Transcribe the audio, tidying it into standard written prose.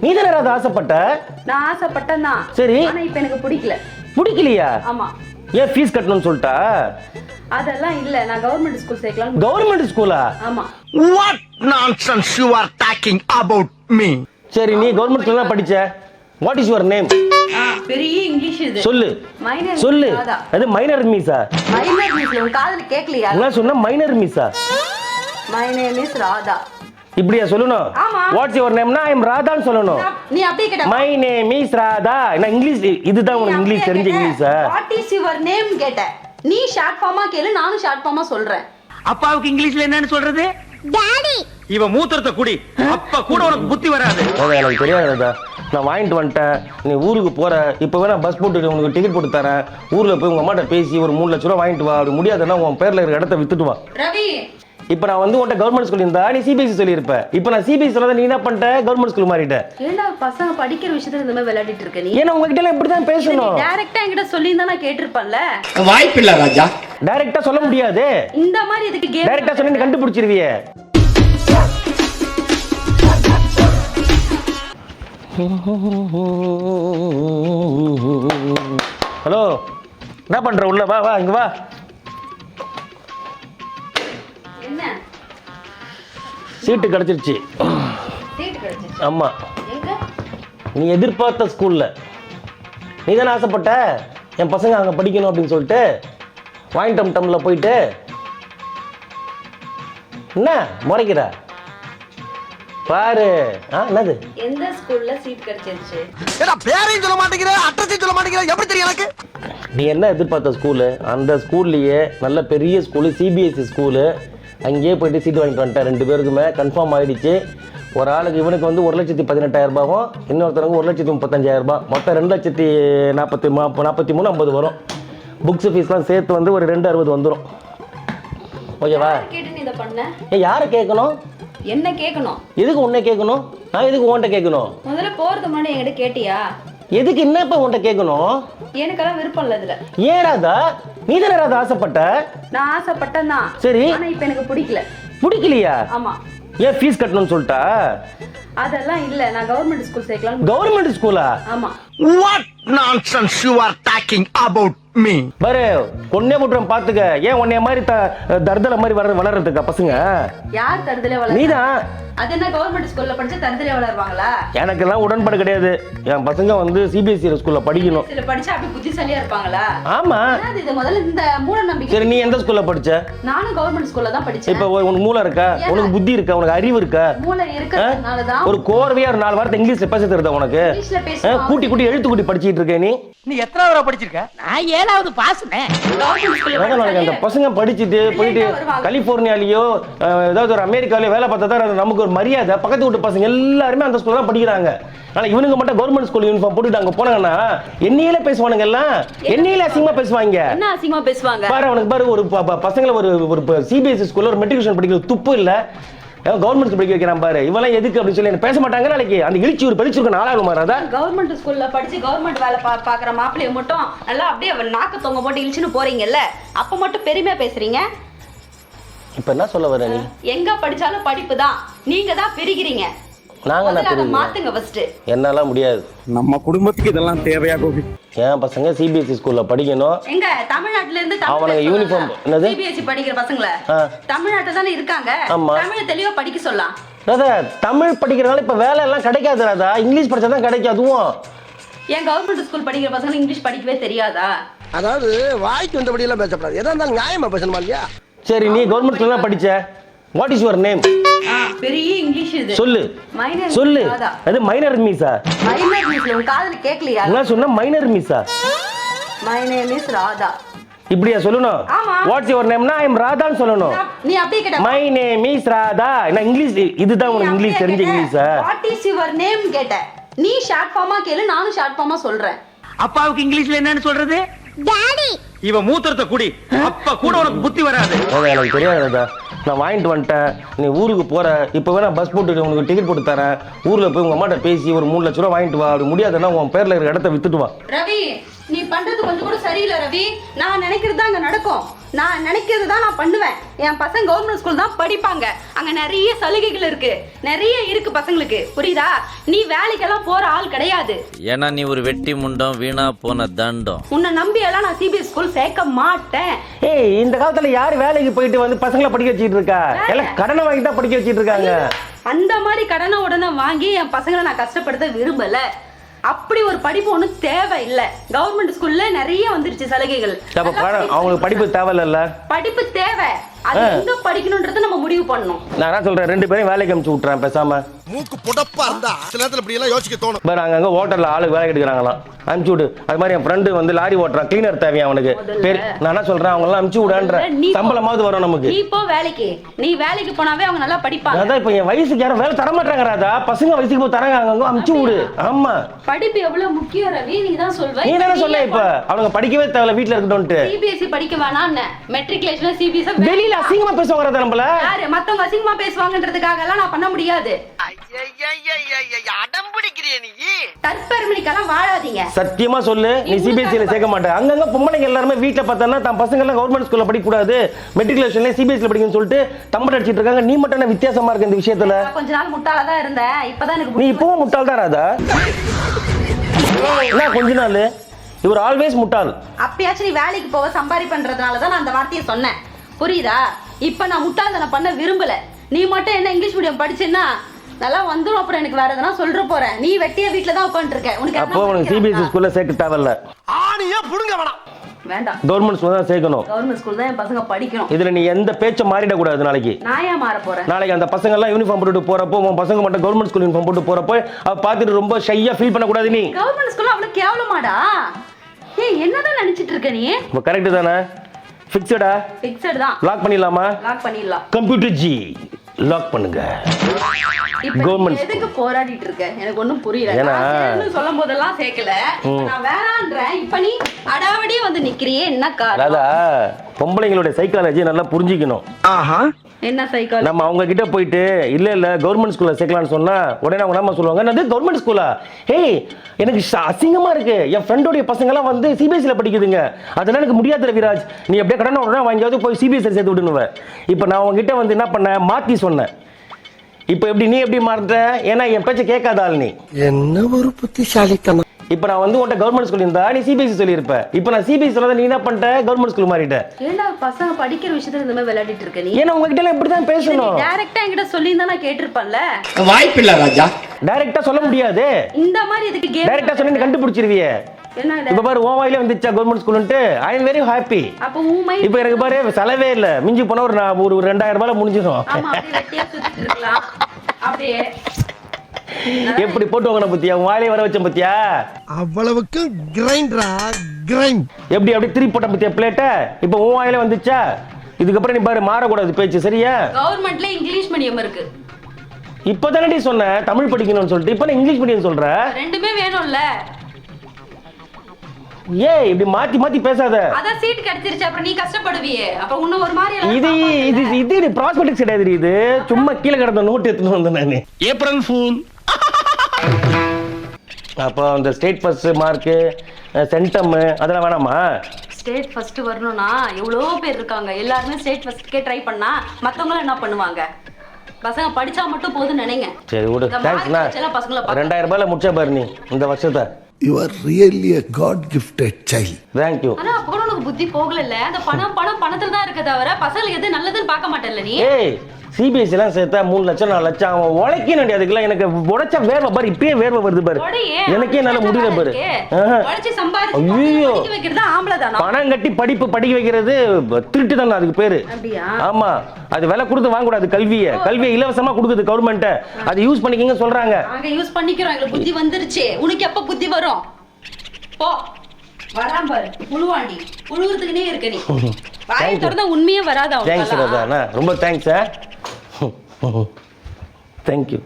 நீ தானே ராதா ஆசைப்பட்ட? நான் ஆசைப்பட்டேன் தான். சரி. ஆனா இப்ப எனக்கு பிடிக்கல. பிடிக்கலையா? ஆமா. ஏன் ஃபீஸ் கட்டணும்னு சொல்லிட்டா? அதெல்லாம் இல்ல, நான் கவர்மெண்ட் ஸ்கூல் சேர்க்கலாம். கவர்மெண்ட் ஸ்கூலா? ஆமா. What nonsense you are talking about me? சரி, நீ கவர்மெண்ட் ஸ்கூல்ல தான் படிச்ச. What is your name? பெரிய இங்கிலீஷ் இது. சொல்லு. மைனர். சொல்லு. அது மைனர் மீஸா? Minor maize. உன் காதுல கேக்கலையா? நான் சொன்ன மைனர் மீஸா? My name is Radha. இப்படியா சொல்லணும்? ஆமா. வாட்ஸ் யுவர் நேம்னா ஐ அம் ராதான்னு சொல்லணும். நீ அப்படியே கேட்ட. My name is Radha. நான் இங்கிலீஷ் இதுதான் உனக்கு இங்கிலீஷ் தெரிஞ்ச இங்கிலீஷா? வாட் இஸ் யுவர் நேம் கேட்ட. நீ ஷார்ட் ஃபார்மா கேளு, நானும் ஷார்ட் ஃபார்மா சொல்றேன். அப்பாவுக்கு இங்கிலீஷ்ல என்னன்னு சொல்றது? டாடி. இவ மூத்திரத்தை குடி. அப்ப கூட உனக்கு புத்தி வராது. எனக்கு தெரியாது ராதா. நான் வாங்கிட்டு வந்துட்டேன். நீ ஊருக்கு போற. இப்போ வேணா பஸ் போட்டு உனக்கு டிக்கெட் போட்டு தரேன். ஊர்ல போய் உங்க அம்மாட்ட பேசி ஒரு 3 லட்ச ரூபா வாங்கிட்டு வா. அப்படி முடியாதுன்னா உன் பேர்ல இருக்க இடத்த வித்துட்டு வா. ரவி, இப்போ நான் வந்து உன்ட்ட கவர்மெண்ட் ஸ்கூல் இருந்தா நீ சிபிஎஸ்சி சொல்லியிருப்ப. இப்போ நான் சிபிஎஸ்சி சொல்லாத நீ என்ன பண்ணிட்ட? கவர்மெண்ட் ஸ்கூல் மாறிட்ட. ஏன்னா பசங்க படிக்கிற விஷயத்துல இந்த மாதிரி விளையாடிட்டு இருக்க நீ. ஏன்னா உங்ககிட்ட எல்லாம் இப்படி தான் பேசணும். டைரக்டா என்கிட்ட சொல்லியிருந்தா நான் கேட்டிருப்பேன்ல. வாய்ப்பில்லை ராஜா. டைரக்டா சொல்ல முடியாது. இந்த மாதிரி இதுக்கு கேம் டைரக்டா சொல்லி நீ கண்டுபிடிச்சிருவியே. ஹலோ, என்ன பண்ற? உள்ள வா, வா இங்க வா. என்ன? சீட்டு கிடைச்சிருச்சு. சீட் கிடைச்சிருச்சு. ஆமா. எங்க? நீ எதிர்பார்த்த ஸ்கூல்ல. நீ தானே ஆசைப்பட்ட என் பசங்க அங்க படிக்கணும் அப்படின்னு சொல்லிட்டு வாங்கிட்டம் டம்ல போயிட்டு என்ன முறைக்கிற பாரு. என்னது? எந்த ஸ்கூல்ல சீட் கிடைச்சிருச்சு? ஏடா பேரையும் சொல்ல மாட்டேங்கிற, அட்ரஸையும் சொல்ல மாட்டேங்கிற, எப்படி தெரியும் எனக்கு? நீ என்ன எதிர்பார்த்த ஸ்கூலு? அந்த ஸ்கூல்லையே நல்ல பெரிய ஸ்கூலு, சிபிஎஸ்சி ஸ்கூலு. அங்கேயே போயிட்டு சீட்டு வாங்கிட்டு வந்துட்டேன். 2 பேருக்குமே கன்ஃபார்ம் ஆயிடுச்சு. ஒரு ஆளுக்கு இவனுக்கு வந்து 1,18,000 ரூபாவும், இன்னொருத்தருக்கு 1,35,000 ரூபாய். மொத்தம் 2,43,50 வரும். புக்ஸ் ஃபீஸ்லாம் சேர்த்து வந்து ஒரு 2,60 வந்துடும். ஓகேவா? கேட்டு நீ இத பண்ண? யாரை கேட்கணும்? என்ன கேட்கணும்? எதுக்கு உன்னை கேட்கணும்? நான் எதுக்கு உன்கிட்ட கேட்கணும்? முதல்ல போறதுக்கு முன்னாடி என்கிட்ட கேட்டியா? எதுக்கு என்னப்பா உன்கிட்ட கேட்கணும்? எனக்கெல்லாம் விருப்பம் இல்ல இதுல. ஏன் ராதா? நீ தானே ராதா ஆசைப்பட்ட? நான் ஆசைப்பட்டேன் தான். சரி. ஆனா இப்ப எனக்கு பிடிக்கல. பிடிக்கலையா? ஆமா. ஏன் ஃபீஸ் கட்டணும்னு சொல்லிட்டா? அதெல்லாம் இல்ல, நான் கவர்மெண்ட் ஸ்கூல் சேர்க்கலாம். கவர்மெண்ட் ஸ்கூலா? ஆமா. What nonsense you are talking about me? பாரு, பொண்ணே போட்டுறோம் பாத்துக்க. ஏன் உன்னைய மாதிரி தர்தல மாதிரி வளர்றதுக்கா பசங்க? யார் தருதலே வளர? நீதான். அது என்ன கவர்மெண்ட் ஸ்கூல்ல படிச்சா தருதலே வளருவாங்களா? எனக்கெல்லாம் உடன்பாடு கிடையாது. என் பசங்க வந்து சிபிஎஸ்சி ஸ்கூல்ல படிக்கணும். சில படிச்சா அப்படி புத்திசாலியா இருப்பாங்களா? ஆமா. அது இது முதல்ல இந்த மூட நம்பிக்கை. சரி, நீ எந்த ஸ்கூல்ல படிச்ச? நானும் கவர்மெண்ட் ஸ்கூல்ல தான் படிச்சேன். இப்ப உனக்கு மூளை இருக்கா? உனக்கு புத்தி இருக்கா? உனக்கு அறிவு இருக்கா? மூளை இருக்கிறதுனால தான் ஒரு கோர்வையா ஒரு 4 வார்த்தை இங்கிலீஷ்ல பேச தெரியுதா உனக்கு? இங்கிலீஷ்ல பேசுறேன். கூட்டி கூட்டி எழுத்து கூட்டி படிச்சிட்டு இருக்க நீ. நீ எத்தனாவது படிச்சிருக்க? நான் 7வது பாஸ்னே. கவர்மெண்ட் ஸ்கூல்ல அந்த பசங்க படிச்சுட்டு போயிட்டு கலிபோர்னியாலயோ ஏதாவது ஒரு அமெரிக்காலயோ வேலை பார்த்தா தான் நமக்கு ஒரு மரியாதை. பக்கத்து வீட்டு பசங்க எல்லாருமே அந்த ஸ்கூல்ல தான் படிக்கிறாங்க. ஆனா இவனுங்க மட்டும் கவர்மெண்ட் ஸ்கூல் யூனிஃபார்ம் போட்டுட்டு அங்க போனாங்கன்னா என்னையில பேசுவானுங்க எல்லாம். என்னையில அசிங்கமா பேசுவாங்க. என்ன அசிங்கமா பேசுவாங்க? பாரு, அவனுக்கு பாரு, ஒரு பசங்களை ஒரு சிபிஎஸ்சி ஸ்கூல்ல ஒரு மெட்ரிகுலேஷன் படிக்கிற துப்பு இல்ல. கவர்மெண்ட் படிக்க வைக்கிறான் பாரு. இவெல்லாம் எதுக்கு அப்படின்னு சொல்லி பேச மாட்டாங்க. நாளைக்கு அந்த இழிச்சி ஒரு படிச்சிருக்க நாளாகும் மாறாதா? கவர்மெண்ட் ஸ்கூல்ல படிச்சு கவர்மெண்ட் வேலை பாக்குற மாப்பிள்ளைய மட்டும் நல்லா அப்படியே நாக்கு தொங்க போட்டு இழிச்சுன்னு போறீங்கல்ல, அப்ப மட்டும் பெருமையா பேசுறீங்க. இப்ப என்ன சொல்ல வர நீ? எங்க படிச்சாலும் படிப்பு தான். நீங்க தான் பெருகிறீங்க. நாங்க என்ன அதை தெரியும்? மாத்துங்க ஃபர்ஸ்ட். என்னால முடியாது. நம்ம குடும்பத்துக்கு இதெல்லாம் தேவையா கோபி? என் பசங்க சிபிஎஸ்சி ஸ்கூல்ல படிக்கணும். எங்க தமிழ்நாட்டுல இருந்து அவனுக்கு யூனிஃபார்ம் என்னது? சிபிஎஸ்சி படிக்கிற பசங்கள தமிழ்நாட்டுல தானே இருக்காங்க. தமிழ தெளிவா படிக்க சொல்லலாம். ராதா, தமிழ் படிக்கிறனால இப்ப வேலை எல்லாம் கிடைக்காது ராதா. இங்கிலீஷ் படிச்சாதான் கிடைக்கும். அதுவும் ஏன் கவர்மெண்ட் ஸ்கூல் படிக்கிற பசங்க இங்கிலீஷ் படிக்கவே தெரியாதா? அதாவது வாய்க்கு வந்தபடி எல்லாம் பேசப்படாது. எதா இருந்தாலும் நியாயமா பேசணுமா இல்லையா? சரி, நீ கவர்மெண்ட் ஸ்கூல்ல தான் படிச்ச. What is your name? பெரிய இங்கிலீஷ் இது. சொல்லு. மைனர். சொல்லு. அது மைனர் மீஸா? Minor maize. உன் காதுல கேக்கலையா? நான் சொன்ன மைனர் மீஸா? My name is Radha. இப்படியா சொல்லணும்? வாட்ஸ் யுவர் நேம்னா ஐ அம் ராதான்னு சொல்லணும். நீ அப்படியே கேட்ட. My name is Radha. நான் இங்கிலீஷ் இதுதான் உனக்கு இங்கிலீஷ் தெரிஞ்ச இங்கிலீஷா? வாட் இஸ் யுவர் நேம் கேட்ட. நீ ஷார்ட் ஃபார்மா கேளு, நானும் ஷார்ட் ஃபார்மா சொல்றேன். அப்பாவுக்கு இங்கிலீஷ்ல என்னன்னு சொல்றது? டாடி. இவ மூத்திரத்தை குடி. அப்ப கூட உனக்கு புத்தி வராது. எனக்கு தெரியாது ராதா. நான் வாங்கிட்டு வந்துட்டேன். நீ ஊருக்கு போற. இப்போ வேணா பஸ் போட்டு உனக்கு டிக்கெட் போட்டு தரேன். ஊர்ல போய் உங்க அம்மாட்ட பேசி ஒரு 3 லட்ச ரூபா வாங்கிட்டு வா. அப்படி முடியாதுன்னா உன் பேர்ல இருக்க இடத்த வித்துட்டு வா. ரவி, நீ பண்றது கொஞ்சம் கூட சரியில்லை ரவி. நான் நினைக்கிறது தான் அங்க நடக்கும். நான் நினைக்கிறது தான் நான் பண்ணுவேன். என் பசங்க கவர்மெண்ட் ஸ்கூல் தான் படிப்பாங்க. அங்க நிறைய சலுகைகள் இருக்கு, நிறைய இருக்கு பசங்களுக்கு, புரியுதா? நீ வேலைக்கெல்லாம் போற ஆள் கிடையாது. ஏன்னா நீ ஒரு வெட்டி முண்டம், வீணா போன தண்டம். உன்னை நம்பி எல்லாம் நான் சிபிஎஸ் ஸ்கூல் சேர்க்க மாட்டேன். ஏய், இந்த காலத்துல யாரு வேலைக்கு போயிட்டு வந்து பசங்களை படிக்க வச்சிட்டு இருக்கா? எல்லாம் கடனை வாங்கி தான் படிக்க வச்சிட்டு இருக்காங்க. அந்த மாதிரி கடனை உடனே வாங்கி என் பசங்களை நான் கஷ்டப்படுத்த விரும்பல. அப்படி ஒரு படிப்பு ஒன்றும் தேவை இல்லை. கவர்மெண்ட் ஸ்கூல்ல நிறைய வந்துருச்சு சலுகைகள். அவங்களுக்கு படிப்பு தேவையில்ல. படிப்பு தேவை, அது எங்க படிக்கணும்ன்றது நம்ம முடிவு பண்ணணும். நான் என்ன சொல்றேன், 2 பேரும் வேலைக்கு அனுப்பிச்சு விட்டுறேன் பேசாம. மூக்கு புடப்பா இருந்தா சில நேரத்துல இப்படி எல்லாம் யோசிக்க தோணும். பாரு, அங்கங்க ஹோட்டல்ல ஆளுக்கு வேலை எடுக்கிறாங்களாம், அனுப்பிச்சு விடு. அது மாதிரி என் ஃப்ரெண்டு வந்து லாரி ஓட்டுறான், கிளீனர் தேவையா அவனுக்கு. பேர் நான் என்ன சொல்றேன், அவங்க எல்லாம் அனுப்பிச்சு விடான்ற சம்பளமாவது வரும் நமக்கு. நீ போ வேலைக்கு. நீ வேலைக்கு போனாவே அவங்க நல்லா படிப்பாங்க. அதான் இப்ப என் வயசுக்கு யாரும் வேலை தர மாட்டாங்க ராதா. பசங்க வயசுக்கு போய் தராங்க, அங்க அனுப்பிச்சு விடு. ஆமா, படிப்பு எவ்வளவு முக்கியம் ரவி, நீ தான் சொல்வ. நீ தானே சொன்ன இப்ப அவங்க படிக்கவே தேவையில்ல, வீட்ல இருக்கட்டும்ட்டு. சிபிஎஸ்சி படிக்க வேணாம்னு, மெட்ரிகுலேஷன்ல சிபிஎஸ்சி வெளியில அசிங்கமா பேசுவாங்க ராதா நம்மள. யாரு மத்தவங்க அசிங்கமா பேசுவாங்கன்றதுக்காக எல்லாம் நான் பண்ண முடியாது. அடம் பிடிக்கிறிய நீ. தற்பெருமைக்கெல்லாம் வாழாதீங்க. சத்தியமா சொல்லு, நீ சிபிஎஸ்சில சேர்க்க மாட்டே. அங்கங்க பொம்பளைங்க எல்லாருமே வீட்ல பார்த்தா தன் பசங்க எல்லாம் கவர்மெண்ட் ஸ்கூல்ல படிக்க கூடாது, மெட்ரிகுலேஷன்ல சிபிஎஸ்சில படிக்கணும்னு சொல்லிட்டு தம்பட அடிச்சிட்டு இருக்காங்க. நீ மட்டும் என்ன வித்தியாசமா இருக்கு இந்த விஷயத்துல? கொஞ்ச நாள் முட்டாளா தான் இருந்தேன், இப்பதான் எனக்கு. நீ இப்பவும் முட்டாள் தான் ராதா. என்ன கொஞ்ச நாள் இவர் ஆல்வேஸ் முட்டாள். அப்பயாச்சும் நீ வேலைக்கு போக சம்பாரி பண்றதுனால தான் நான் அந்த வார்த்தையை சொன்னேன், புரியுதா? இப்ப நான் முட்டாள்தனம் பண்ண விரும்பல. நீ மட்டும் என்ன இங்கிலீஷ் மீடியம் படிச்சேன்னா நல்லா வந்துடும், அப்புறம் எனக்கு வேற எதனா சொல்ற போறேன். நீ வெட்டிய வீட்ல தான் உட்கார்ந்து இருக்க. அப்போ உனக்கு சிபிஎஸ்சி ஸ்கூல்ல சேர்க்க தேவையில்ல. ஆணியே புடுங்க வேணாம், வேண்டாம். கவர்மெண்ட் ஸ்கூல் தான் சேர்க்கணும். கவர்மெண்ட் ஸ்கூல் தான் என் பசங்க படிக்கணும். இதுல நீ எந்த பேச்ச மாறிட கூடாது. நாளைக்கு நான் ஏன் மாற போறேன்? நாளைக்கு அந்த பசங்க எல்லாம் யூனிஃபார்ம் போட்டு போறப்போ உன் பசங்க மட்டும் கவர்மெண்ட் ஸ்கூல் யூனிஃபார்ம் போட்டு போறப்போ அவ பாத்துட்டு ரொம்ப ஷையா ஃபீல் பண்ண கூடாது. நீ கவர்மெண்ட் ஸ்கூல்ல அவ்வளவு கேவலமாடா? ஏய், என்னதான் நினைச்சிட்டு இருக்க நீ? கரெக்ட் தானே? ஃபிக்ஸடா? ஃபிக்ஸட் தான். லாக் பண்ணிடலாமா? லாக் பண்ணிடலாம். கம்ப்யூட்டர் ஜி லாக் பண்ணுங்க. கவர்மெண்ட் எதுக்கு போராடிட்டு இருக்க? எனக்கு ஒண்ணும் புரியல. நான் சொல்லும் போதெல்லாம் சேர்க்கல, நான் வேணான்றேன். இப்ப நீ அடாவடியே வந்து நிக்கிறியே, என்ன காரணம்? ராதா, பொம்பளைங்களோட சைக்காலஜி நல்லா புரிஞ்சிக்கணும். என்ன சைக்காலஜி? நம்ம அவங்க கிட்ட போயிட்டு இல்ல கவர்மெண்ட் ஸ்கூல்ல சேர்க்கலாம்னு சொன்னா உடனே அவங்க என்ன சொல்லுவாங்க, என்னது கவர்மெண்ட் ஸ்கூலா? ஏய், எனக்கு அசிங்கமா இருக்கு. என் ஃப்ரெண்டோடைய பசங்க எல்லாம் வந்து சிபிஎஸ்சில படிக்குதுங்க, அதெல்லாம் எனக்கு முடியாது ரவிராஜ். நீ அப்படியே கடனை உடனே வாங்கியாவது போய் சிபிஎஸ்சி சேர்த்து விடுனுவ. இப்போ நான் அவங்க கிட்ட வந்து என்ன பண்ண, மாத்தி சொன்னேன். இப்போ எப்படி நீ எப்படி மாறுற? ஏன்னா என் பேச்ச கேட்காத ஆள் நீ. என்ன ஒரு புத்திசாலித்தனம். இப்போ நான் வந்து உன்ட்ட கவர்மெண்ட் ஸ்கூல் இருந்தா நீ சிபிஎஸ்சி சொல்லியிருப்ப. இப்போ நான் சிபிஎஸ்சி சொல்லாத நீ என்ன பண்ணிட்ட, கவர்மெண்ட் ஸ்கூல் மாறிட்ட. ஏன்னா பசங்க படிக்கிற விஷயத்துல இந்த மாதிரி விளையாடிட்டு இருக்க நீ. ஏன்னா உங்ககிட்ட எல்லாம் இப்படி தான் பேசணும். டைரக்டா என்கிட்ட சொல்லியிருந்தா நான் கேட்டிருப்பேன்ல. வாய்ப்பு இல்ல ராஜா. டைரக்டா சொல்ல முடியாது. இந்த மாதிரி இதுக்கு கேம் டைரக்டா சொன்னா நீ கண்டுபிடிச்சிருவியே. என்ன இப்ப பாரு, உன் வாயில வந்துச்சா கவர்மெண்ட் ஸ்கூல்ன்ட்டு. I am very happy. அப்ப ஊமை. இப்போ எனக்கு பாரு செலவே இல்ல, மிஞ்சி போனா ஒரு 2000 ரூபாய் முடிஞ்சிடும். ஆமா, அப்படியே வெட்டியா சுத்திட்டு இருக்கலாம். அப்படியே எப்படி போட்டு வாங்கின பத்தியா, உன் வாயிலே வர வச்ச பத்தியா? அவ்வளவுக்கு கிரைண்டரா கிரைண்ட். எப்படி அப்படி திருப்பி போட்ட பத்தியா பிளேட்ட? இப்போ உன் வாயில வந்துச்சா? இதுக்கப்புறம் நீ பாரு மாறக்கூடாது பேச்சு, சரியா? கவர்மெண்ட்ல இங்கிலீஷ் மீடியம் இருக்கு. இப்பதானே நீ சொன்ன தமிழ் படிக்கணும்னு சொல்லிட்டு, இப்ப நான் இங்கிலீஷ் மீடியம் சொல்ற. ரெண்டுமே வேணும்ல. ஏய், இப்படி மாத்தி மாத்தி பேசாத. அதான் சீட் கிடைச்சிருச்சு, அப்புறம் நீ கஷ்டப்படுவியே. அப்ப இன்னும் ஒரு மாதிரி இது ப்ராஸ்பெக்டிக்ஸ் கிடையாது. இது சும்மா கீழே கிடந்த நோட் எடுத்துட்டு வந்தேன் நானு. April fool. அப்போ அந்த ஸ்டேட் ஃபர்ஸ்ட் மார்க், சென்டம் அதெல்லாம் வேணாமா? ஸ்டேட் ஃபர்ஸ்ட் வரணும்னா எவ்வளோ பேர் இருக்காங்க, எல்லாருமே ஸ்டேட் ஃபர்ஸ்ட்கே ட்ரை பண்ணா மத்தவங்க என்ன பண்ணுவாங்க? பசங்க படிச்சா மட்டும் போதும் நினைங்க. சரி விடு, தேங்க்ஸ்ண்ணா. 2000 ரூபாயில முடிச்ச பாரு நீ இந்த வருஷத்தை. You are really a God gifted child. Thank you. ஆனா அப்ப கூட உனக்கு புத்தி போகல. அந்த பணத்துல தான் இருக்க தவிர பசங்களுக்கு எது நல்லதுன்னு பார்க்க மாட்டேல்ல நீ. ஏய், சிபிஎஸ்சி எல்லாம் சேர்த்தா 3 லட்சம் 4 லட்சம் அவன் உழைக்கணும். அதுக்கெல்லாம் எனக்கு உழைச்ச வேர்வை பாரு, இப்பயே வேர்வை வருது பாரு. எனக்கே என்னால முடியல பாரு. உழைச்சி சம்பாதிச்சு படிக்க வைக்கிறது ஆம்பளை தானா? பணம் கட்டி படிக்க வைக்கிறது திருட்டு தானே அதுக்கு பேரு. ஆமா, அது விலை கொடுத்து வாங்க கூடாது. கல்வியை இலவசமா கொடுக்குது கவர்மெண்ட். அதை யூஸ் பண்ணிக்கங்க சொல்றாங்க. நாங்க யூஸ் பண்ணிக்கிறோம், எங்களுக்கு புத்தி வந்துருச்சு. உனக்கு எப்ப புத்தி வரும்? போ வராம் பாரு, புழுவாண்டி புழுவுறதுக்குனே இருக்க நீ. வாய் திறந்தா உண்மையே வராதா? தேங்க்ஸ் ராதா, ரொம்ப தேங்க்ஸ். தேங்க்யூ.